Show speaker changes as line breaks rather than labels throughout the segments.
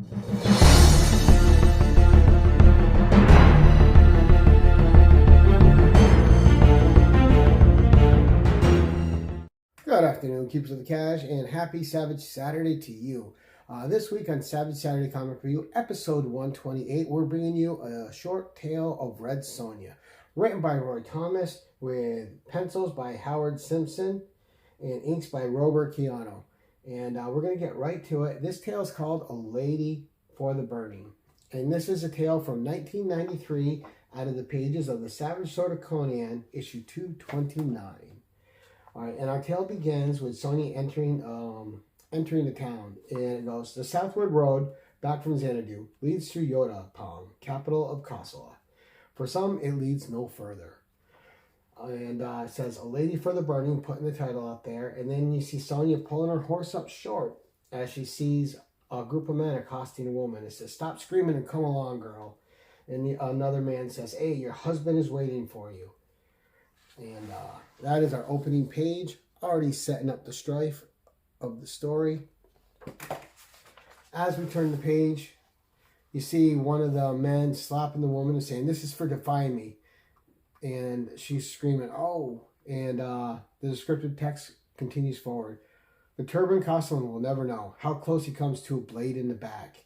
Good afternoon, Keepers of the Cash, and happy Savage Saturday to you. This week on Savage Saturday Comic Review, episode 128, we're bringing you a short tale of Red Sonja, written by Roy Thomas, with pencils by Howard Simpson, and inks by Robert Keano. And we're going to get right to it. This tale is called A Lady for the Burning. And this is a tale from 1993 out of the pages of the Savage Sword of Conan, issue 229. All right, and our tale begins with Sonja entering the town, and it goes, the southward road back from Xanadu leads through Yodapong, capital of Kassala. For some, it leads no further. And it says, A Lady for the Burning, putting the title out there, and then you see Sonja pulling her horse up short as she sees a group of men accosting a woman. It says, stop screaming and come along, girl. And another man says, hey, your husband is waiting for you. And that is our opening page, already setting up the strife of the story. As we turn the page, you see one of the men slapping the woman and saying, this is for defying me. And she's screaming, oh. And the descriptive text continues forward. The turban Kaslan will never know how close he comes to a blade in the back.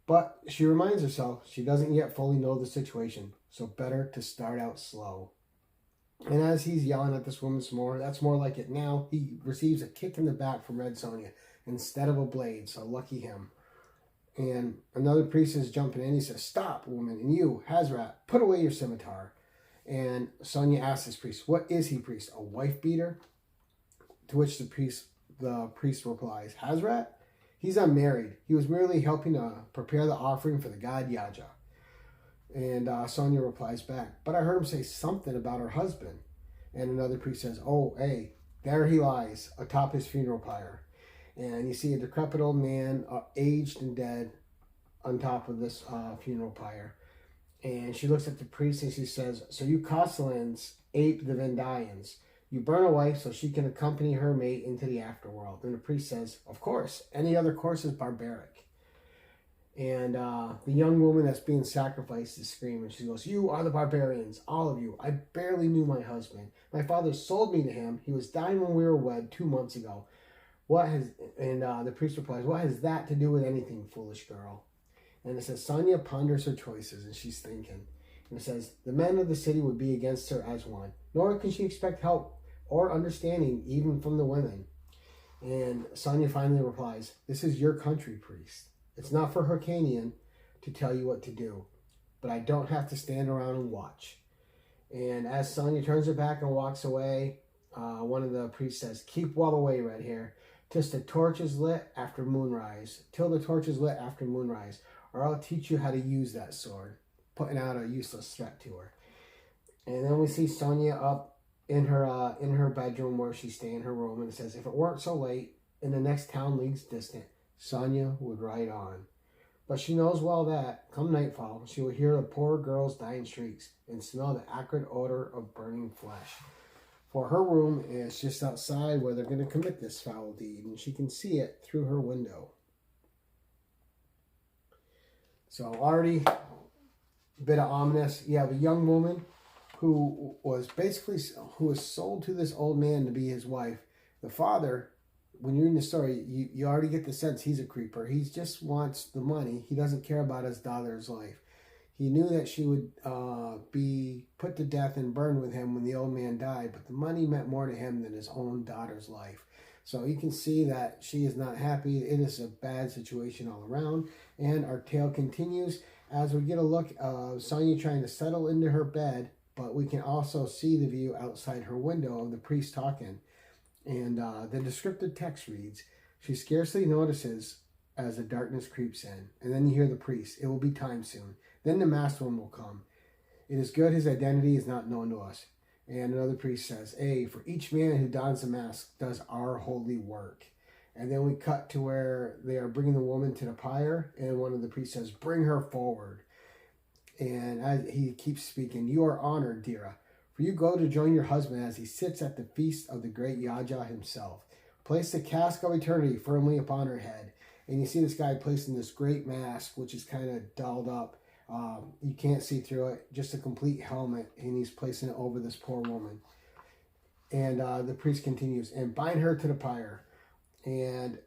But she reminds herself she doesn't yet fully know the situation, so better to start out slow. And as he's yelling at this woman some more, that's more like it now, he receives a kick in the back from Red Sonja instead of a blade, so lucky him. And another priest is jumping in. He says, stop, woman, and you, Hazrat, put away your scimitar. And Sonja asks this priest, what is he, priest, a wife beater? To which the priest replies, Hazrat? He's unmarried. He was merely helping to prepare the offering for the god Yaja. And Sonja replies back, but I heard him say something about her husband. And another priest says, oh, hey, there he lies atop his funeral pyre. And you see a decrepit old man, aged and dead, on top of this funeral pyre. And she looks at the priest and she says, so you Kassalans ape the Vendayans. You burn a wife so she can accompany her mate into the afterworld. And the priest says, of course, any other course is barbaric. And the young woman that's being sacrificed is screaming. She goes, you are the barbarians, all of you. I barely knew my husband. My father sold me to him. He was dying when we were wed 2 months ago. The priest replies, what has that to do with anything, foolish girl? And it says, Sonja ponders her choices, and she's thinking. And it says, the men of the city would be against her as one, nor can she expect help or understanding even from the women. And Sonja finally replies, this is your country, priest. It's not for Hyrcanian to tell you what to do, but I don't have to stand around and watch. And as Sonja turns her back and walks away, one of the priests says, keep well away, red hair, till the torch is lit after moonrise, or I'll teach you how to use that sword, putting out a useless threat to her. And then we see Sonja up in her bedroom where she's staying in her room, and it says, if it weren't so late, in the next town leagues distant, Sonja would ride on. But she knows well that, come nightfall, she will hear the poor girl's dying shrieks and smell the acrid odor of burning flesh. For her room is just outside where they're going to commit this foul deed, and she can see it through her window. So already a bit of ominous. You have a young woman who was sold to this old man to be his wife. The father, when you're in the story, you already get the sense he's a creeper. He just wants the money. He doesn't care about his daughter's life. He knew that she would be put to death and burned with him when the old man died, but the money meant more to him than his own daughter's life. So you can see that she is not happy. It is a bad situation all around. And our tale continues as we get a look of Sonja trying to settle into her bed, but we can also see the view outside her window of the priest talking. And the descriptive text reads, she scarcely notices as the darkness creeps in. And then you hear the priest, it will be time soon. Then the masked one will come. It is good his identity is not known to us. And another priest says, hey, for each man who dons the mask does our holy work. And then we cut to where they are bringing the woman to the pyre. And one of the priests says, bring her forward. And as he keeps speaking, you are honored, Dira. For you go to join your husband as he sits at the feast of the great Yaja himself. Place the cask of eternity firmly upon her head, And you see this guy placing this great mask, which is kind of dulled up. You can't see through it, just a complete helmet, and he's placing it over this poor woman. And the priest continues, and bind her to the pyre. And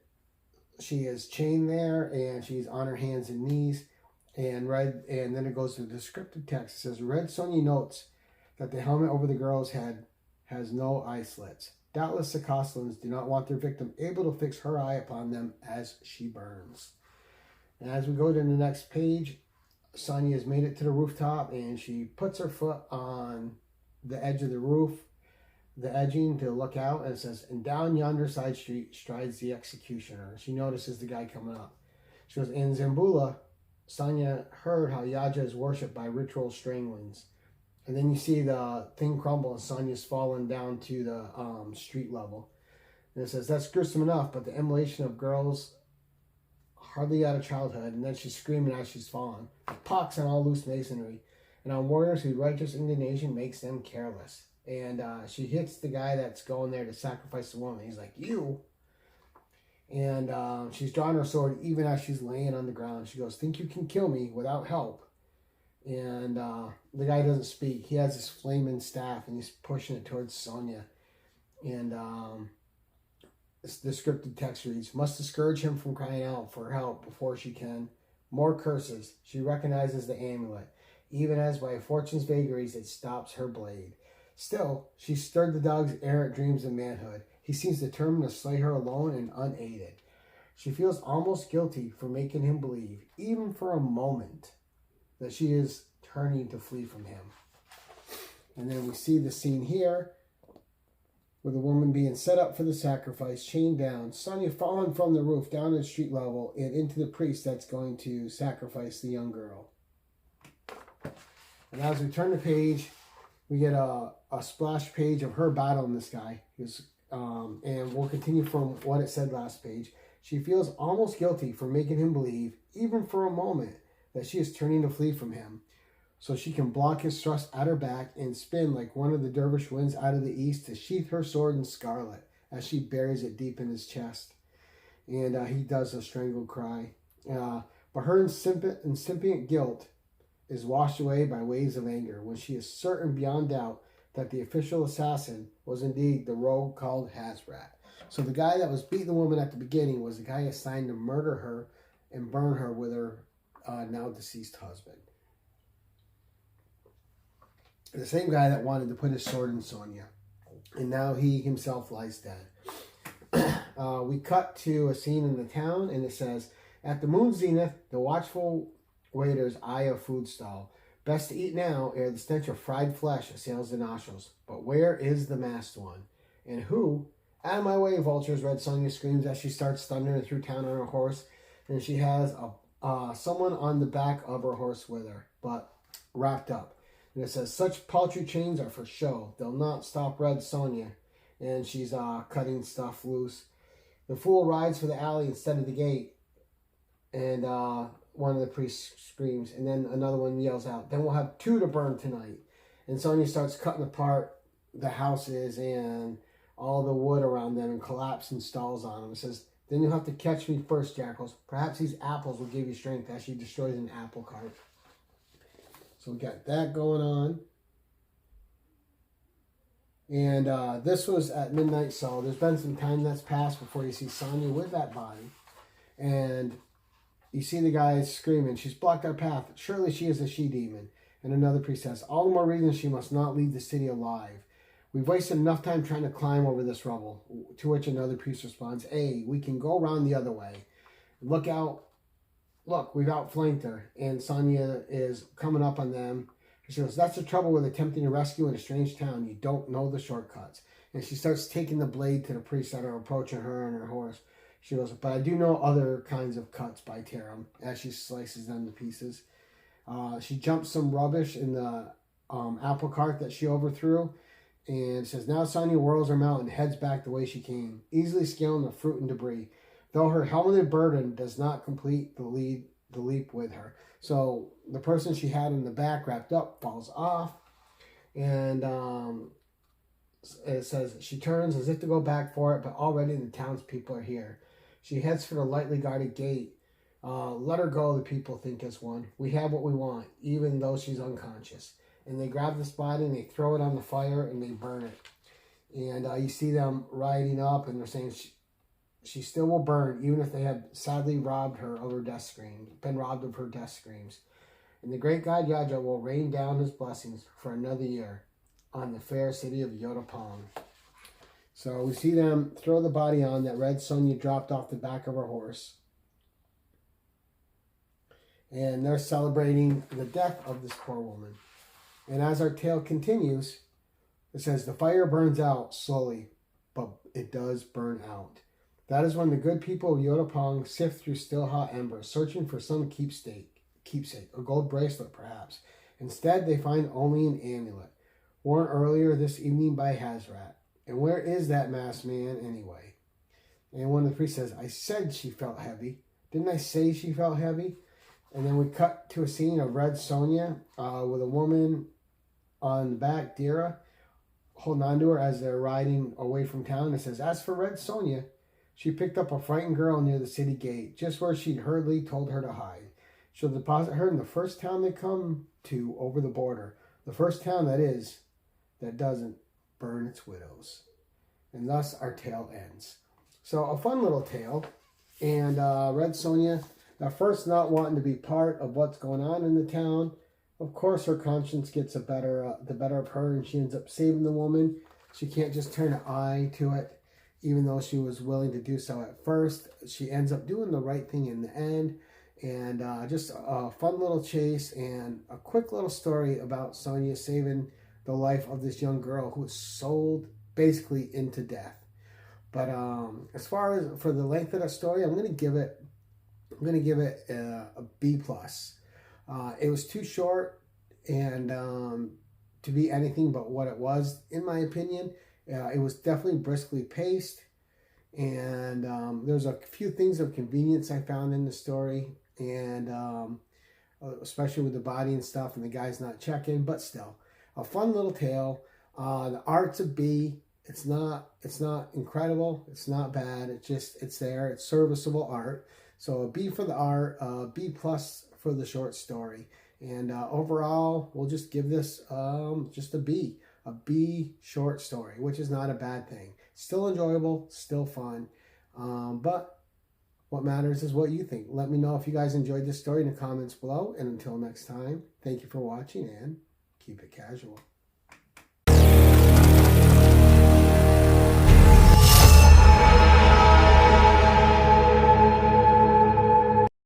she is chained there, and she's on her hands and knees. And then it goes to the descriptive text. It says, Red Sonja notes that the helmet over the girl's head has no eye slits. Doubtless the Castellans do not want their victim able to fix her eye upon them as she burns. And as we go to the next page, Sonja has made it to the rooftop, and she puts her foot on the edge of the roof, the edging, to look out, and it says, and down yonder side street strides the executioner. She notices the guy coming up. She goes, in Zambula, Sonja heard how Yaja is worshipped by ritual stranglings. And then you see the thing crumble, and Sonja's fallen down to the street level. And it says, that's gruesome enough, but the immolation of girls hardly out of childhood, and then she's screaming as she's fallen. Pox on all loose masonry, and on warriors whose righteous indignation makes them careless. And she hits the guy that's going there to sacrifice the woman. He's like, you. And she's drawing her sword even as she's laying on the ground. She goes, think you can kill me without help? And the guy doesn't speak. He has his flaming staff, and he's pushing it towards Sonja. And the scripted text reads, must discourage him from crying out for help before she can. More curses. She recognizes the amulet, even as by fortune's vagaries it stops her blade. Still, she stirred the dog's errant dreams of manhood. He seems determined to slay her alone and unaided. She feels almost guilty for making him believe, even for a moment, that she is turning to flee from him. And then we see the scene here with the woman being set up for the sacrifice, chained down, Sonja falling from the roof down to the street level and into the priest that's going to sacrifice the young girl. And as we turn the page, we get a splash page of her battling this guy. And we'll continue from what it said last page. She feels almost guilty for making him believe, even for a moment, that she is turning to flee from him, so she can block his thrust at her back and spin like one of the dervish winds out of the east to sheath her sword in scarlet as she buries it deep in his chest. And he does a strangled cry. But her incipient guilt is washed away by waves of anger when she is certain beyond doubt that the official assassin was indeed the rogue called Hasrat. So the guy that was beating the woman at the beginning was the guy assigned to murder her and burn her with her now deceased husband. The same guy that wanted to put his sword in Sonja. And now he himself lies dead. We cut to a scene in the town, and it says, at the moon's zenith, the watchful waiters eye a food stall. Best to eat now, ere the stench of fried flesh assails the nostrils. But where is the masked one? And who? Out of my way, vultures, Red Sonja screams as she starts thundering through town on her horse. And she has someone on the back of her horse with her, but wrapped up. And it says, such paltry chains are for show. They'll not stop Red Sonja. And she's cutting stuff loose. The fool rides for the alley instead of the gate. And one of the priests screams. And then another one yells out, then we'll have two to burn tonight. And Sonja starts cutting apart the houses and all the wood around them and collapsing stalls on them. It says, then you'll have to catch me first, jackals. Perhaps these apples will give you strength, as she destroys an apple cart. So we got that going on. And this was at midnight, so there's been some time that's passed before you see Sonja with that body. And you see the guys screaming, she's blocked our path. Surely she is a she-demon. And another priest says, all the more reason she must not leave the city alive. We've wasted enough time trying to climb over this rubble. To which another priest responds, hey, we can go around the other way. Look out. Look, we've outflanked her. And Sonja is coming up on them. She goes, that's the trouble with attempting to rescue in a strange town. You don't know the shortcuts. And she starts taking the blade to the priests that are approaching her on her horse. She goes, but I do know other kinds of cuts by Tarim, as she slices them to pieces. She jumps some rubbish in the apple cart that she overthrew. And says, now Sonja whirls her mount and heads back the way she came, easily scaling the fruit and debris, though her helmeted burden does not complete the leap with her. So the person she had in the back wrapped up falls off, and it says she turns as if to go back for it, but already the townspeople are here. She heads for the lightly guarded gate. Let her go, the people think as one. We have what we want, even though she's unconscious. And they grab this body and they throw it on the fire and they burn it. And you see them riding up and they're saying she still will burn, even if they have sadly robbed her of her death screams, been robbed of her death screams. And the great god Yaja will rain down his blessings for another year on the fair city of Yotapong. So we see them throw the body on that Red Sonja dropped off the back of her horse. And they're celebrating the death of this poor woman. And as our tale continues, it says, the fire burns out slowly, but it does burn out. That is when the good people of Yotapong sift through still hot embers, searching for some keepsake, a gold bracelet perhaps. Instead, they find only an amulet, worn earlier this evening by Hazrat. And where is that masked man anyway? And one of the priests says, I said she felt heavy. Didn't I say she felt heavy? And then we cut to a scene of Red Sonja with a woman on the back, Dira, holding on to her as they're riding away from town. It says, as for Red Sonja, she picked up a frightened girl near the city gate, just where she'd hurriedly told her to hide. She'll deposit her in the first town they come to over the border. The first town, that doesn't burn its widows. And thus our tale ends. So a fun little tale. And Red Sonja, at first not wanting to be part of what's going on in the town, of course her conscience gets the better of her, and she ends up saving the woman. She can't just turn an eye to it, even though she was willing to do so at first. She ends up doing the right thing in the end. And just a fun little chase and a quick little story about Sonja saving the life of this young girl who was sold basically into death. But as far as for the length of the story, I'm going to give it a B+. It was too short and to be anything but what it was, in my opinion. It was definitely briskly paced, and there's a few things of convenience I found in the story, and especially with the body and stuff and the guy's not checking, but still a fun little tale. The art's a B. It's not incredible, it's not bad, it's there, it's serviceable art. So a B for the art, B+ for the short story. And overall, we'll just give this just a B short story, which is not a bad thing. Still enjoyable, still fun. But what matters is what you think. Let me know if you guys enjoyed this story in the comments below. And until next time, thank you for watching and keep it casual.